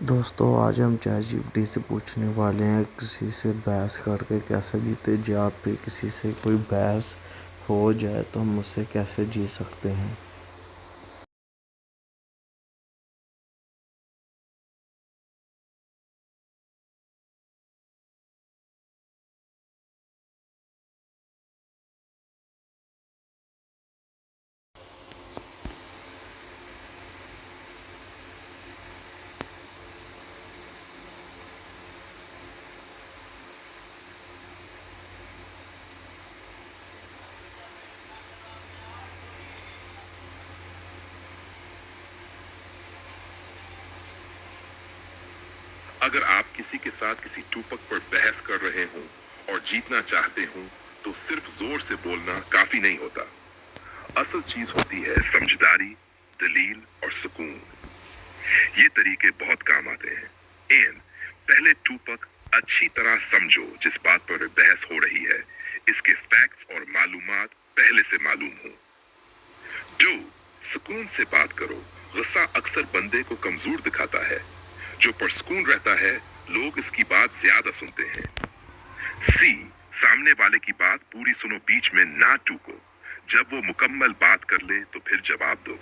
دوستو آج ہم چیٹ جی پی ٹی سے پوچھنے والے ہیں کسی سے بحث کر کے کیسے جیتے. جی آپ بھی کسی سے کوئی بحث ہو جائے تو ہم اس سے کیسے جیت سکتے ہیں؟ اگر آپ کسی کے ساتھ کسی ٹوپک پر بحث کر رہے ہوں اور جیتنا چاہتے ہوں تو صرف زور سے بولنا کافی نہیں ہوتا. اصل چیز ہوتی ہے سمجھداری، دلیل اور سکون. یہ طریقے بہت کام آتے ہیں. پہلے ٹوپک اچھی طرح سمجھو جس بات پر بحث ہو رہی ہے، اس کے فیکٹس اور معلومات پہلے سے معلوم ہوں. سکون سے بات کرو. غصہ اکثر بندے کو کمزور دکھاتا ہے. جو پرسکون رہتا ہے لوگ اس کی بات زیادہ سنتے ہیں. سامنے والے کی بات پوری سنو، بیچ میں نہ ٹوکو. جب وہ مکمل بات کر لے تو پھر جواب دو.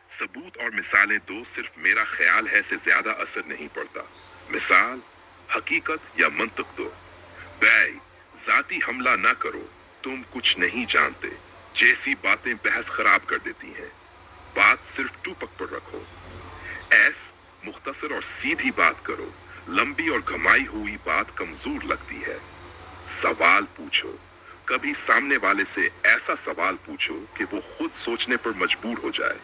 ثبوت اور مثالیں دو. صرف میرا خیال ہے سے زیادہ اثر نہیں پڑتا. مثال، حقیقت یا منطق دو. ذاتی حملہ نہ کرو. تم کچھ نہیں جانتے جیسی باتیں بحث خراب کر دیتی ہیں. بات صرف ٹوپک پر رکھو. مختصر اور سیدھی بات کرو. لمبی اور گھمائی ہوئی بات کمزور لگتی ہے. سوال پوچھو. کبھی سامنے والے سے ایسا سوال پوچھو کہ وہ خود سوچنے پر مجبور ہو جائے.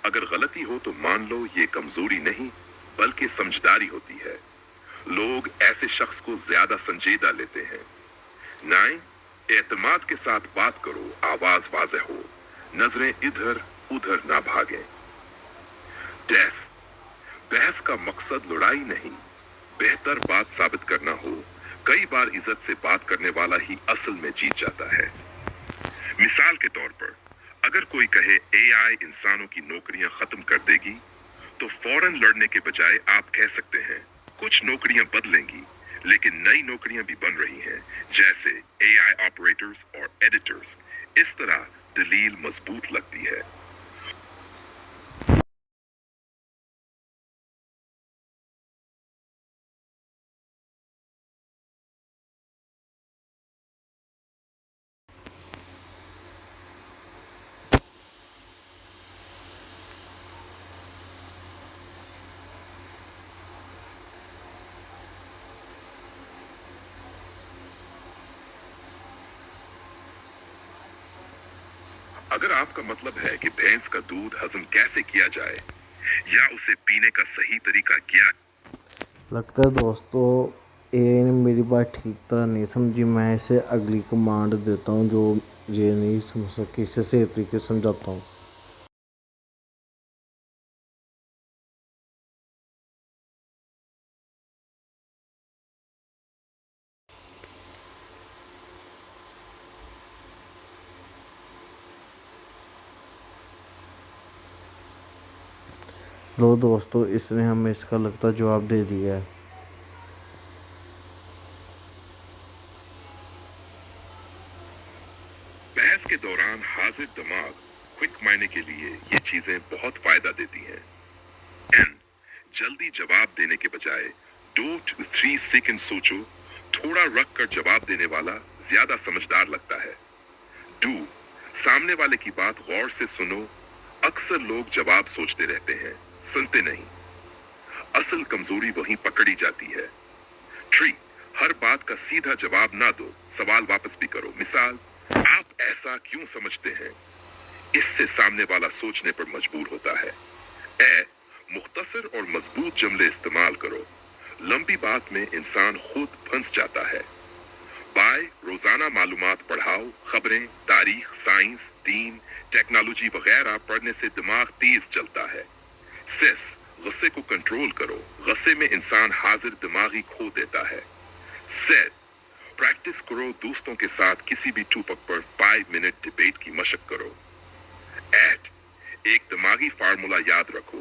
اگر غلطی ہو تو مان لو، یہ کمزوری نہیں بلکہ سمجھداری ہوتی ہے. لوگ ایسے شخص کو زیادہ سنجیدہ لیتے ہیں. اعتماد کے ساتھ بات کرو. آواز واضح ہو. نظریں ادھر ادھر نہ بھاگیں. بحث کا مقصد لڑائی نہیں، بہتر بات ثابت کرنا ہو. کئی بار عزت سے بات کرنے والا ہی اصل میں جیت جاتا ہے. مثال کے طور پر، اگر کوئی کہے AI انسانوں کی نوکریاں ختم کر دے گی تو فوراً لڑنے کے بجائے آپ کہہ سکتے ہیں کچھ نوکریاں بدلیں گی لیکن نئی نوکریاں بھی بن رہی ہیں، جیسے AI آپریٹرز اور ایڈیٹرز. اس طرح دلیل مضبوط لگتی ہے. اگر آپ کا مطلب ہے کہ بھینس کا دودھ ہضم کیسے کیا جائے یا اسے پینے کا صحیح طریقہ کیا، لگتا ہے دوستو اے نے میری بات ٹھیک طرح نہیں سمجھی. میں اسے اگلی کمانڈ دیتا ہوں جو یہ نہیں سمجھ سکی، اسے صحیح طریقے سے سمجھاتا ہوں. لو دوستو، اس نے ہمیں اس کا لگتا جواب دے دیا ہے. بحث کے دوران حاضر دماغ کوئک معنی کے لیے یہ چیزیں بہت فائدہ دیتی ہیں. جلدی جواب دینے کے بجائے 2 to 3 سیکنڈ سوچو. تھوڑا رکھ کر جواب دینے والا زیادہ سمجھدار لگتا ہے. سامنے والے کی بات غور سے سنو. اکثر لوگ جواب سوچتے رہتے ہیں، سنتے نہیں. اصل کمزوری وہیں پکڑی جاتی ہے. ہر بات کا سیدھا جواب نہ دو. سوال واپس بھی کرو. مثال، آپ ایسا کیوں سمجھتے ہیں؟ اس سے سامنے والا سوچنے پر مجبور ہوتا ہے. مختصر اور مضبوط جملے استعمال کرو. لمبی بات میں انسان خود پھنس جاتا ہے. روزانہ معلومات پڑھاؤ. خبریں، تاریخ، سائنس، دین، ٹیکنالوجی وغیرہ پڑھنے سے دماغ تیز چلتا ہے. غصے کو کنٹرول کرو. غصے میں انسان حاضر دماغی کھو دیتا ہے. پریکٹس کرو. دوستوں کے ساتھ کسی بھی ٹوپک پر 5 منٹ ڈیبیٹ کی مشق کرو. ایک دماغی فارمولا یاد رکھو.